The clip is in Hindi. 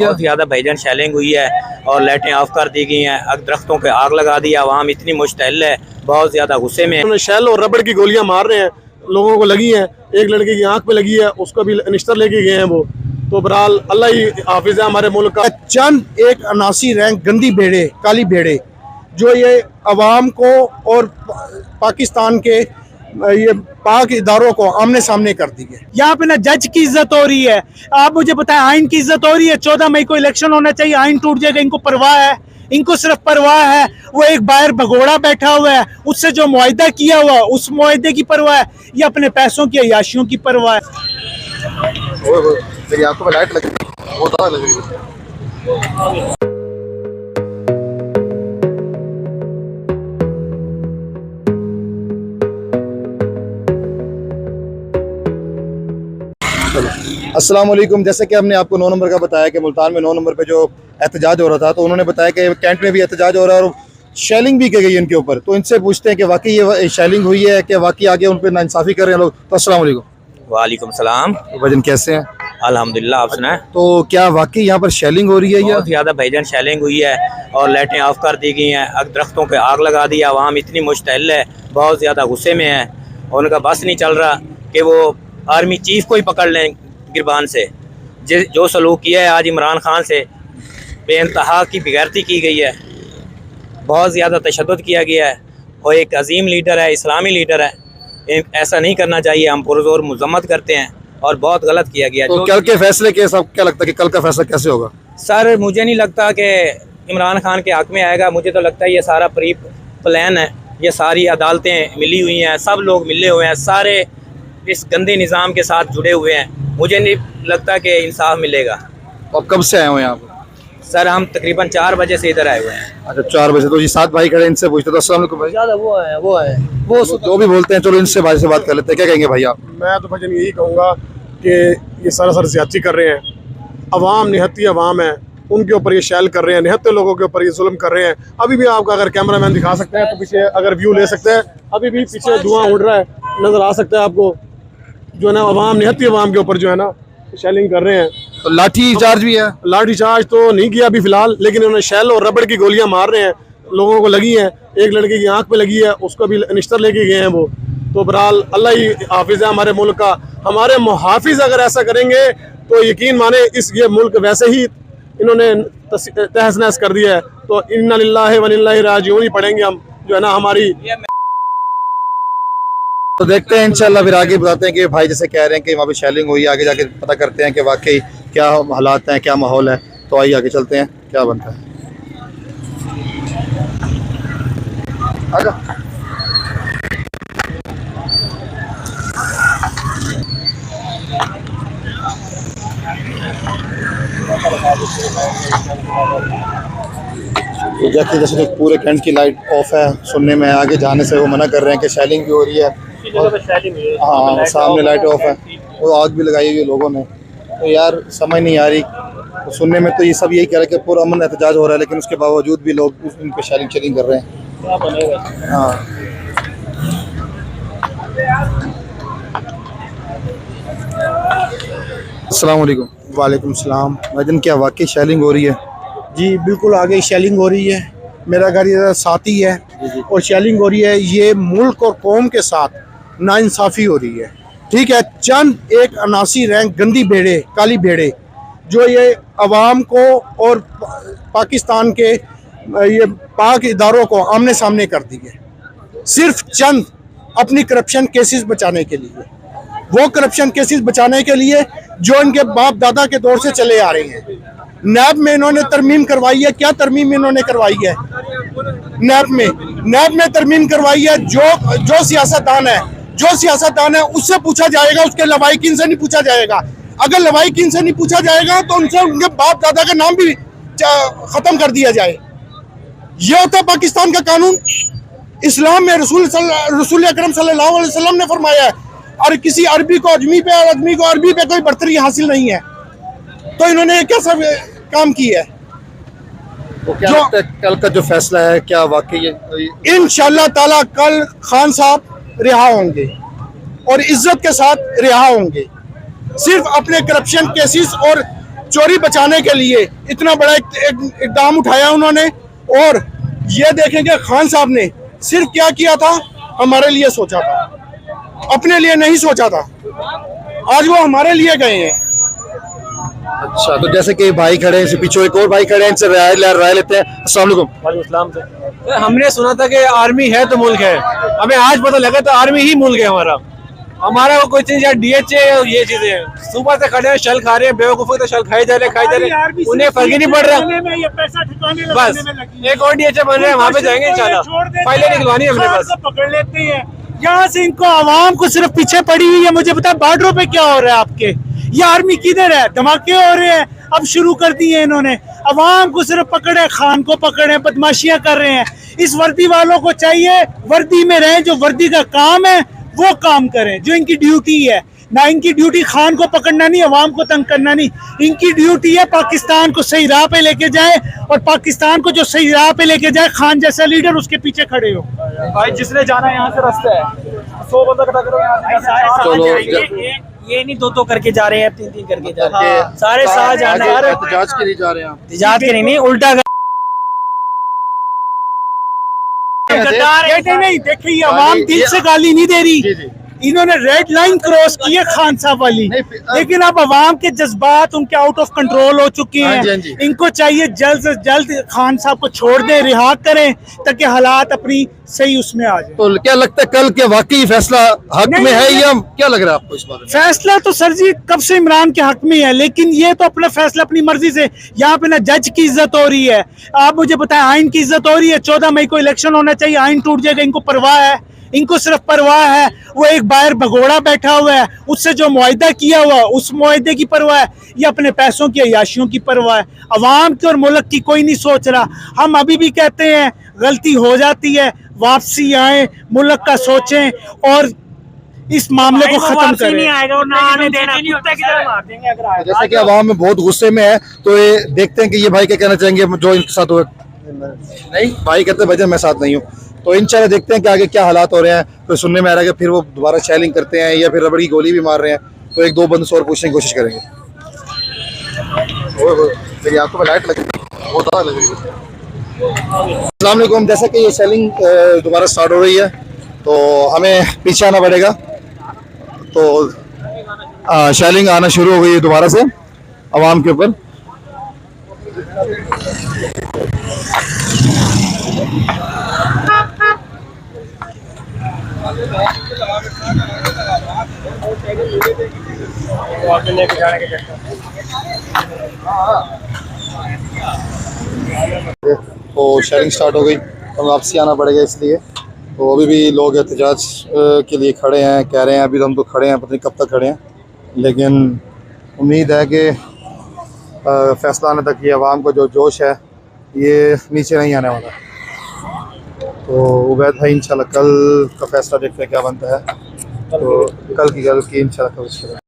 बहुत ज़्यादा भाईजान शेलिंग हुई है और लाइटें ऑफ कर दी गई हैं, दरख्तों पे आग लगा दिया। आवाम इतनी मुश्तइल है, बहुत ज़्यादा गुस्से में है। शेल और रबड़ की गोलियां मार रहे हैं, लोगों को लगी हैं। एक लड़के की आंख पे लगी है, उसको भी निश्तर लेके गए हैं वो। तो बहरहाल अल्लाह ही हाफिज है हमारे मुल्क का। चंद एक अनासी रैंक गंदी भेड़े, काली भेड़े जो ये अवाम को और पाकिस्तान के ये पाक इदारों को आमने सामने कर दी है। यहाँ पे ना जज की इज्जत हो रही है। आप मुझे बताएं, आइन की इज्जत हो रही है। 14 मई को इलेक्शन होना चाहिए, आइन टूट जाएगा। इनको परवाह है, इनको सिर्फ परवाह है। वो एक बाहर भगोड़ा बैठा हुआ है, उससे जो मुआहिदा किया हुआ उस मुआहिदे की परवाह है। ये अपने पैसों की अय्याशियों की परवाह है। मेरी आंखों में लाइट लग रही है, बहुत ज़्यादा लग रही है। अस्सलाम वालेकुम। जैसे कि हमने आपको 9 नंबर का बताया कि मुल्तान में 9 नंबर पे जो एहतजाज हो रहा था, तो उन्होंने बताया कि कैंट में भी एहतजाज हो रहा है और शेलिंग भी की गई इनके ऊपर। तो इनसे पूछते हैं कि वाकई ये शेलिंग हुई है कि वाकई आगे उन पर नाइंसाफ़ी कर रहे हैं लोग। तो अस्सलाम वालेकुम। वालेकुम सलाम। तो भाईजान कैसे हैं? अल्हम्दुलिल्लाह, आप सुनाएं। तो क्या वाकई यहाँ पर शेलिंग हो रही है? बहुत ज़्यादा भाईजान शेलिंग हुई है और लाइटें ऑफ कर दी गई हैं, दरख्तों पे आग लगा दी। आवाम इतनी मुश्तइल है, बहुत ज़्यादा गुस्से में है और उनका बस नहीं चल रहा कि वो आर्मी चीफ को ही पकड़ लें गिरबान से। जो सलूक किया है आज इमरान खान से, बेइंतहा की बेगैरती की गई है, बहुत ज़्यादा तशद्दुद किया गया है। और एक अजीम लीडर है, इस्लामी लीडर है, ऐसा नहीं करना चाहिए। हम पुरज़ोर मज़म्मत करते हैं और बहुत गलत किया गया। तो कल के फैसले के सब क्या लगता है कि कल का फैसला कैसे होगा? सर, मुझे नहीं लगता कि इमरान खान के हक़ में आएगा। मुझे तो लगता है ये सारा प्री प्लान है। ये सारी अदालतें मिली हुई हैं, सब लोग मिले हुए हैं, सारे इस गंदे निज़ाम के साथ जुड़े हुए हैं। मुझे नहीं लगता कि इंसाफ मिलेगा। और कब से आए हो यहाँ पर? सर, हम तकरीबन 4 बजे से इधर आए हुए हैं। अच्छा, 4 बजे। तो ये 7 भाई खड़े, इनसे पूछते। तो अस्सलाम वालेकुम भाई। वो जो भी बोलते हैं, चलो इनसे भाई से बात कर लेते हैं। क्या कहेंगे भाई आप? मैं तो भजन यही कहूँगा कि ये सरासर ज़्यादती कर रहे हैं। अवाम निहत्ती अवाम है, उनके ऊपर ये शैल कर रहे हैं, निहत्ते लोगों के ऊपर ये जुल्म कर रहे हैं। अभी भी आपका अगर कैमरा मैन दिखा सकते हैं तो पीछे अगर व्यू ले सकते हैं, अभी भी पीछे धुआं उड़ रहा है, नज़र आ सकता है आपको। जो है ना, अवाम निहत्ती अवाम के ऊपर जो है ना शेलिंग कर रहे हैं। तो लाठी चार्ज भी है? लाठी चार्ज तो नहीं किया अभी फिलहाल, लेकिन उन्होंने शेल और रबड़ की गोलियां मार रहे हैं, लोगों को लगी हैं। एक लड़के की आंख पे लगी है, उसको भी निश्तर लेके गए हैं वो। तो बहरहाल अल्लाह ही हाफिज है हमारे मुल्क का। हमारे मुहाफिज अगर ऐसा करेंगे तो यकीन माने ये मुल्क वैसे ही इन्होंने तहस नहस कर दिया है। तो इन्ना लिल्लाहि व इन्ना इलैहि राजिऊन ही पढ़ेंगे हम, जो है ना हमारी। तो देखते हैं इंशाल्लाह, फिर आगे बताते हैं कि भाई जैसे कह रहे हैं कि वहाँ पे शेलिंग हुई है। आगे जाके पता करते हैं कि वाकई क्या हालात हैं, क्या माहौल है। तो आइए आगे चलते हैं, क्या बनता है। आजा। तो जैसे पूरे कैंट की लाइट ऑफ है, सुनने में आगे जाने से वो मना कर रहे हैं कि शेलिंग भी हो रही है। हाँ, सामने लाइट ऑफ है, वो आग भी लगाई हुई है लोगों ने। तो यार समझ नहीं आ रही। तो सुनने में तो ये सब यही कह रहे हैं कि पूरा अमन एहतजाज हो रहा है, लेकिन उसके बावजूद भी लोग इन पर शेलिंग कर रहे हैं। हाँ, अस्सलाम वालेकुम। वालेकुम सलाम। भाईजान, क्या वाकई शेलिंग हो रही है? जी बिल्कुल, आगे शेलिंग हो रही है। मेरा घर इधर साथ ही है और शेलिंग हो रही है। ये मुल्क और कौम के साथ नाइंसाफ़ी हो रही है। ठीक है, चंद एक अनासी रैंक गंदी भेड़े, काली भेड़े जो ये अवाम को और पाकिस्तान के ये पाक इदारों को आमने सामने कर दी है, सिर्फ चंद अपनी करप्शन केसेस बचाने के लिए। वो करप्शन केसेस बचाने के लिए जो इनके बाप दादा के दौर से चले आ रहे हैं। नैब में इन्होंने तरमीम करवाई है। क्या तरमीम इन्होंने करवाई है? नैब में तरमीम करवाई है। जो सियासतदान है उससे पूछा जाएगा, उसके लवाहिकीन से नहीं पूछा जाएगा। अगर लवाहिकीन से नहीं पूछा जाएगा तो उनसे उनके बाप दादा का नाम भी खत्म कर दिया जाए। ये होता है पाकिस्तान का कानून। इस्लाम में रसूल अकरम सल्लल्लाहु अलैहि वसल्लम ने फरमाया है, और किसी अरबी को अजमी पे और अजमी को अरबी पे कोई बर्तरी हासिल नहीं है। तो इन्होंने कैसा काम किया है? तो क्या कल का जो फैसला है, क्या वाकई इंशाअल्लाह ताला कल खान साहब रिहा होंगे और इज्जत के साथ रिहा होंगे। सिर्फ अपने करप्शन केसेस और चोरी बचाने के लिए इतना बड़ा इकदाम उठाया उन्होंने। और ये देखेंगे खान साहब ने सिर्फ क्या किया था, हमारे लिए सोचा था, अपने लिए नहीं सोचा था। आज वो हमारे लिए गए हैं। अच्छा, तो जैसे कि भाई खड़े हैं, इसे पीछे एक और भाई खड़े हैं, इनसे राय लेते हैं। अस्सलाम वालेकुम। हमने सुना था कि आर्मी है तो मुल्क है, हमें आज पता लगा तो आर्मी ही मुल्क है हमारा कोई चीज या DHA ये चीजें हैं। सुबह से खड़े हैं, शल खा रहे हैं, बेवकूफी तो शल खाए जा रहे, उन्हें फर्क ही नहीं पड़ रहा। बस एक और DHA बन रहे हैं, वहाँ पे जाएंगे इंशाल्लाह। फाइलें निकलवानी है हमने बस। पकड़ लेते हैं यहाँ से इनको, आवाम को सिर्फ पीछे पड़ी हुई है। मुझे पता है बॉर्डरों पे क्या हो रहा है आपके, ये आर्मी किधर है, धमाके हो रहे हैं, अब शुरू कर दिए इन्होंने। अवाम को सिर्फ पकड़े, खान को पकड़े, बदमाशियां कर रहे हैं। इस वर्दी वालों को चाहिए वर्दी में रहें, जो वर्दी का काम है वो काम करें, जो इनकी ड्यूटी है। ना इनकी ड्यूटी खान को पकड़ना नहीं, अवाम को तंग करना नहीं। इनकी ड्यूटी है पाकिस्तान को सही राह पे लेके जाए, और पाकिस्तान को जो सही राह पे लेके जाए, खान जैसा लीडर उसके पीछे खड़े हो। भाई जिसने जाना है यहाँ से रास्ता है, 100 बंदा इकट्ठा करो। ये नहीं दो करके जा रहे हैं, 3 करके जा रहे हैं, सारे साथ जाना है। एहतजाज के लिए जा रहे हैं आप? एहतजाज के नहीं, उल्टा नहीं, देखिए ये अवाम दिल से गाली नहीं दे रही, इन्होंने रेड लाइन क्रॉस की है खान साहब वाली। लेकिन अब अवाम के जज्बात उनके आउट ऑफ कंट्रोल हो चुके हैं। इनको चाहिए जल्द से जल्द खान साहब को छोड़ दें, रिहा करें, ताकि हालात अपनी सही उसमें आ जाए। तो क्या लगता है कल के वाकई फैसला हक में है, या क्या लग रहा है आपको इस बारे में? फैसला तो सर जी कब से इमरान के हक में है, लेकिन ये तो अपना फैसला अपनी मर्जी से, यहाँ पे ना जज की इज्जत हो रही है, आप मुझे बताएं, आइन की इज्जत हो रही है। 14 मई को इलेक्शन होना चाहिए, आइन टूट जाएगा, इनको परवाह है, इनको सिर्फ परवाह है। वो एक बाहर भगोड़ा बैठा हुआ है, उससे जो मुआहिदा किया हुआ उस मुआहिदे की परवाह है, ये अपने पैसों की अयाशियों की परवाह है। अवाम की और मुल्क की कोई नहीं सोच रहा। हम अभी भी कहते हैं गलती हो जाती है, वापसी आए, मुल्क का सोचें और इस मामले को खत्म करें। नहीं आएगा और ना आने देना, कुत्ते की तरह मार देंगे अगर आएगा। जैसे कि अवाम में बहुत गुस्से में है, तो ये देखते हैं कि ये भाई क्या कहना चाहेंगे जो इनके साथ हुए। नहीं, भाई कहते हैं भाईजान मैं साथ नहीं हूँ। तो इंशाल्लाह देखते हैं कि आगे क्या हालात हो रहे हैं। तो सुनने में आ रहा है कि फिर वो दोबारा शेलिंग करते हैं या फिर रबड़ की गोली भी मार रहे हैं। तो 1-2 बंदों से और पूछने की कोशिश करेंगे। मेरी आंखों में लाइट लग रही है, बहुत ज़्यादा लग रही है। अस्सलाम वालेकुम। जैसे कि ये शेलिंग दोबारा स्टार्ट हो रही है, तो हमें पीछे आना पड़ेगा। तो शेलिंग आना शुरू हो गई है दोबारा से अवाम के ऊपर। तो शेयरिंग स्टार्ट हो गई, तो वापसी आना पड़ेगा इसलिए। तो अभी भी लोग एहतजाज के लिए खड़े हैं, कह रहे हैं अभी हम तो खड़े हैं, पता नहीं कब तक खड़े हैं, लेकिन उम्मीद है कि फैसला आने तक ये अवाम को जो जोश है ये नीचे नहीं आने वाला। तो उम्मीद है इंशाल्लाह कल का फैसला देखते हैं क्या बनता है। तो कल की इंशाल्लाह कल